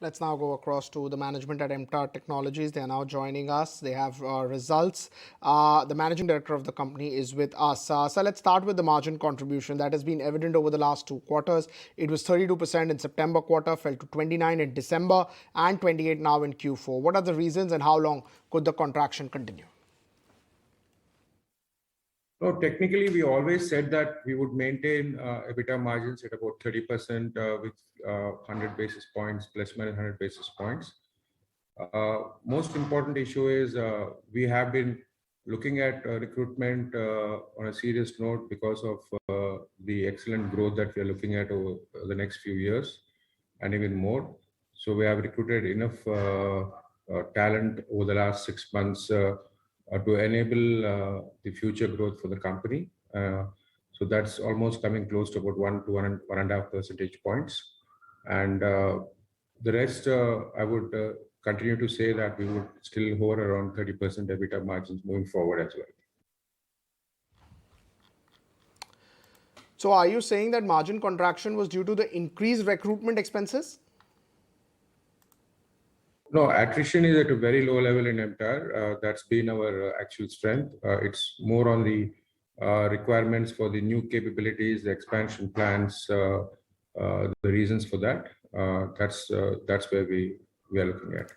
Let's now go across to the management at MTAR Technologies. They are now joining us. They have results. The managing director of the company is with us. So let's start with the margin contribution that has been evident over the last 2 quarters. It was 32% in September quarter, fell to 29 in December, and 28 now in Q4. What are the reasons and how long could the contraction continue? No, technically, we always said that we would maintain EBITDA margins at about 30% with 100 basis points, plus minus 100 basis points. Most important issue is we have been looking at recruitment on a serious note because of the excellent growth that we are looking at over the next few years and even more. So we have recruited enough talent over the last 6 months to enable the future growth for the company. So that's almost coming close to about 1 to 1.5 percentage points. And the rest, I would continue to say that we would still hover around 30% EBITDA margins moving forward as well. So are you saying that margin contraction was due to the increased recruitment expenses? No, attrition is at a very low level in MTAR. That's been our actual strength. It's more on the requirements for the new capabilities, the expansion plans, the reasons for that. That's where we are looking at.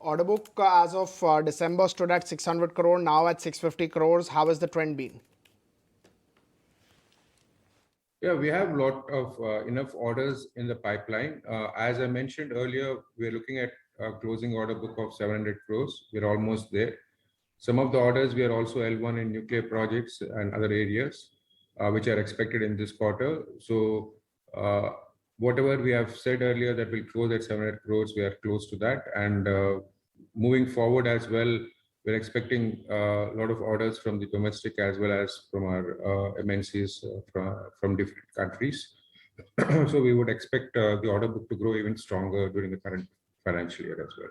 Order book as of December stood at 600 crore, now at 650 crores. How has the trend been? Yeah, we have a lot of enough orders in the pipeline. As I mentioned earlier, we're looking at a closing order book of 700 crores. We're almost there. Some of the orders, we are also L1 in nuclear projects and other areas, which are expected in this quarter. So whatever we have said earlier that we'll close at 700 crores, we are close to that. And moving forward as well, we're expecting a lot of orders from the domestic as well as from our MNCs from different countries. So we would expect the order book to grow even stronger during the current financial year as well.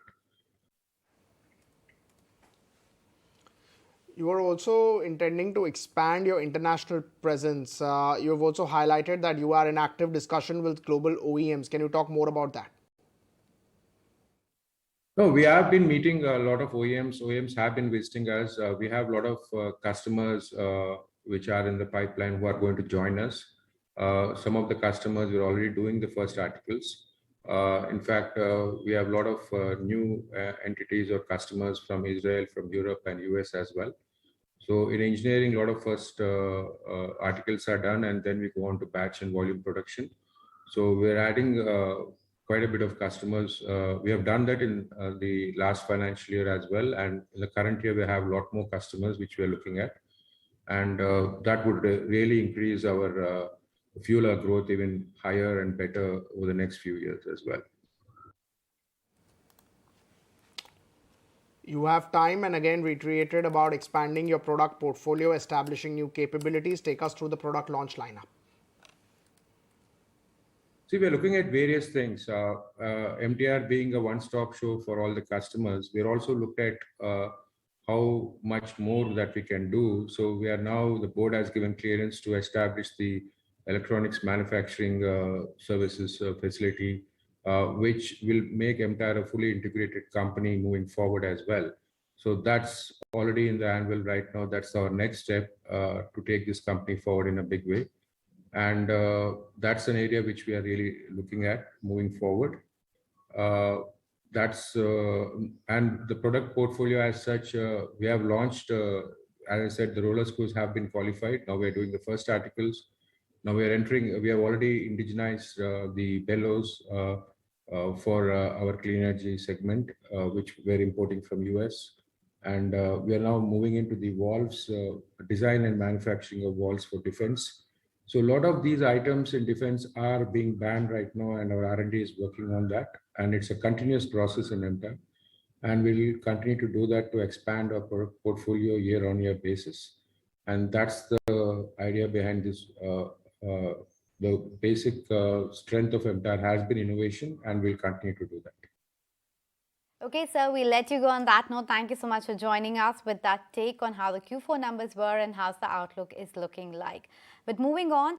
You are also intending to expand your international presence. You have also highlighted that you are in active discussion with global OEMs. Can you talk more about that? No, we have been meeting a lot of OEMs. OEMs have been visiting us. We have a lot of customers which are in the pipeline who are going to join us. Some of the customers we're already doing the first articles. In fact, we have a lot of new entities or customers from Israel, from Europe and US as well. So in engineering, a lot of first articles are done and then we go on to batch and volume production. So we're adding quite a bit of customers. We have done that in the last financial year as well. And in the current year, we have a lot more customers which we are looking at. And that would really increase our fuel our growth even higher and better over the next few years as well. You have time and again reiterated about expanding your product portfolio, establishing new capabilities. Take us through the product launch lineup. See, we're looking at various things. MTAR being a one-stop show for all the customers, we're also looking at how much more that we can do. So we are now, the board has given clearance to establish the electronics manufacturing services facility, which will make MTAR a fully integrated company moving forward as well. So that's already in the anvil right now. That's our next step to take this company forward in a big way. And that's an area which we are really looking at moving forward. And the product portfolio as such, we have launched, as I said, the roller screws have been qualified. Now we're doing the first articles. Now we have already indigenized the bellows for our clean energy segment, which we're importing from US. And we are now moving into the valves, design and manufacturing of valves for defense. So a lot of these items in defense are being banned right now and our R&D is working on that. And it's a continuous process in MTAR. And we will continue to do that to expand our product portfolio year-on-year basis. And that's the idea behind this. The basic strength of MTAR has been innovation and we'll continue to do that. Okay, sir, we'll let you go on that note. Thank you so much for joining us with that take on how the Q4 numbers were and how the outlook is looking like. But moving on.